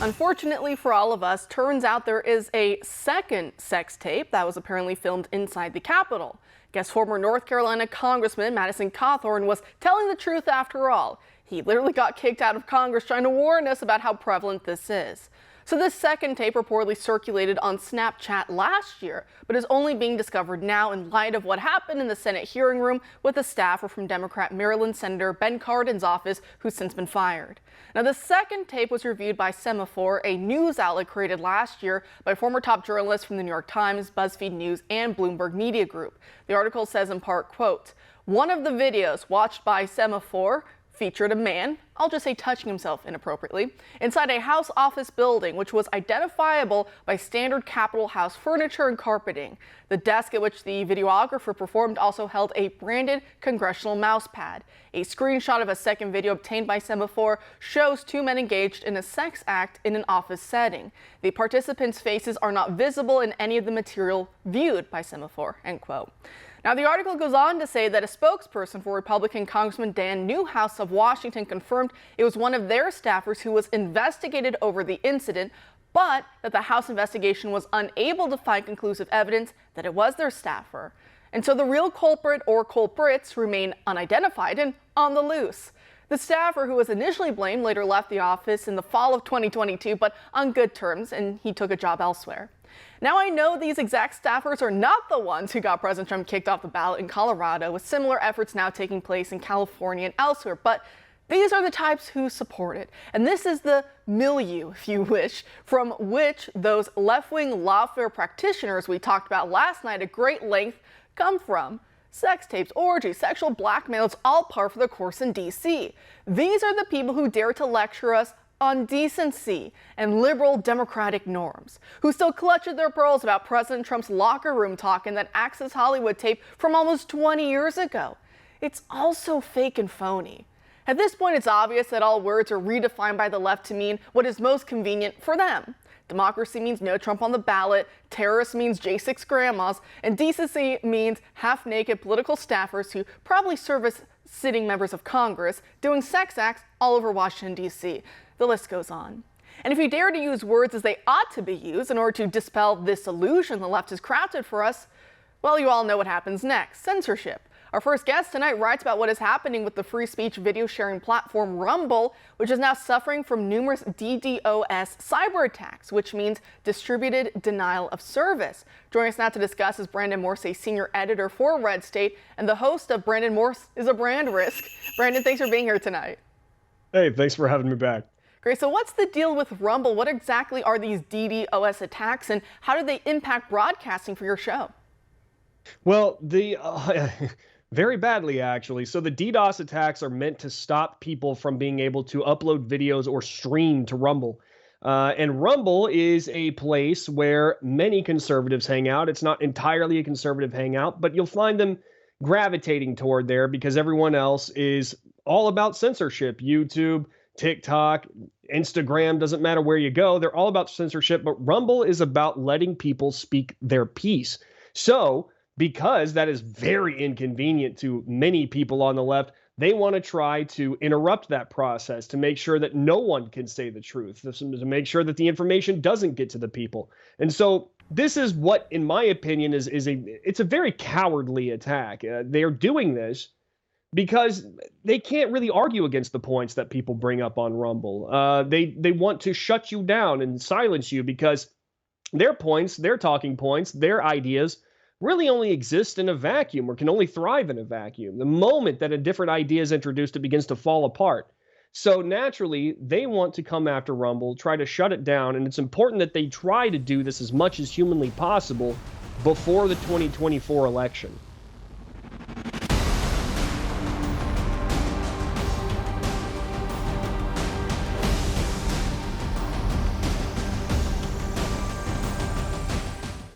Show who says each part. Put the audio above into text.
Speaker 1: Unfortunately for all of us, turns out there is a second sex tape that was apparently filmed inside the Capitol. Guess former North Carolina Congressman Madison Cawthorn was telling the truth after all. He literally got kicked out of Congress trying to warn us about how prevalent this is. So this second tape reportedly circulated on Snapchat last year, but is only being discovered now in light of what happened in the Senate hearing room with a staffer from Democrat Maryland Senator Ben Cardin's office, who's since been fired. Now, the second tape was reviewed by Semafor, a news outlet created last year by former top journalists from the New York Times, BuzzFeed News, and Bloomberg Media Group. The article says in part, quote, "One of the videos watched by Semafor featured a man, I'll just say touching himself inappropriately, inside a House office building, which was identifiable by standard Capitol House furniture and carpeting. The desk at which the videographer performed also held a branded congressional mouse pad. A screenshot of a second video obtained by Semafor shows two men engaged in a sex act in an office setting. The participants' faces are not visible in any of the material viewed by Semafor," end quote. Now, the article goes on to say that a spokesperson for Republican Congressman Dan Newhouse of Washington confirmed it was one of their staffers who was investigated over the incident, but that the House investigation was unable to find conclusive evidence that it was their staffer. And so the real culprit or culprits remain unidentified and on the loose. The staffer who was initially blamed later left the office in the fall of 2022, but on good terms, and he took a job elsewhere. Now, I know these exact staffers are not the ones who got President Trump kicked off the ballot in Colorado, with similar efforts now taking place in California and elsewhere, but these are the types who support it. And this is the milieu, if you wish, from which those left-wing lawfare practitioners we talked about last night at great length come from. Sex tapes, orgies, sexual blackmail, it's all par for the course in D.C. These are the people who dare to lecture us on decency and liberal democratic norms, who still clutch at their pearls about President Trump's locker room talk and that Access Hollywood tape from almost 20 years ago. It's all so fake and phony. At this point, it's obvious that all words are redefined by the left to mean what is most convenient for them. Democracy means no Trump on the ballot, terrorist means J6 grandmas, and decency means half-naked political staffers who probably serve as sitting members of Congress doing sex acts all over Washington, D.C. The list goes on. And if you dare to use words as they ought to be used in order to dispel this illusion the left has crafted for us, well, you all know what happens next: censorship. Our first guest tonight writes about what is happening with the free speech video sharing platform Rumble, which is now suffering from numerous DDoS cyber attacks, which means distributed denial of service. Joining us now to discuss is Brandon Morse, a senior editor for Red State and the host of Brandon Morse is a Brand Risk. Brandon, thanks for being here tonight.
Speaker 2: Hey, thanks for having me back.
Speaker 1: Great. So what's the deal with Rumble? What exactly are these DDoS attacks, and how do they impact broadcasting for your show?
Speaker 2: Well, very badly, actually. So the DDoS attacks are meant to stop people from being able to upload videos or stream to Rumble. And Rumble is a place where many conservatives hang out. It's not entirely a conservative hangout, but you'll find them gravitating toward there because everyone else is all about censorship. YouTube, TikTok, Instagram, doesn't matter where you go. They're all about censorship, but Rumble is about letting people speak their piece. So because that is very inconvenient to many people on the left, they want to try to interrupt that process to make sure that no one can say the truth, to make sure that the information doesn't get to the people. And so this is what, in my opinion, it's a very cowardly attack. They're doing this because they can't really argue against the points that people bring up on Rumble. They want to shut you down and silence you because their points, their talking points, their ideas really only exist in a vacuum or can only thrive in a vacuum. The moment that a different idea is introduced, it begins to fall apart. So naturally, they want to come after Rumble, try to shut it down, and it's important that they try to do this as much as humanly possible before the 2024 election.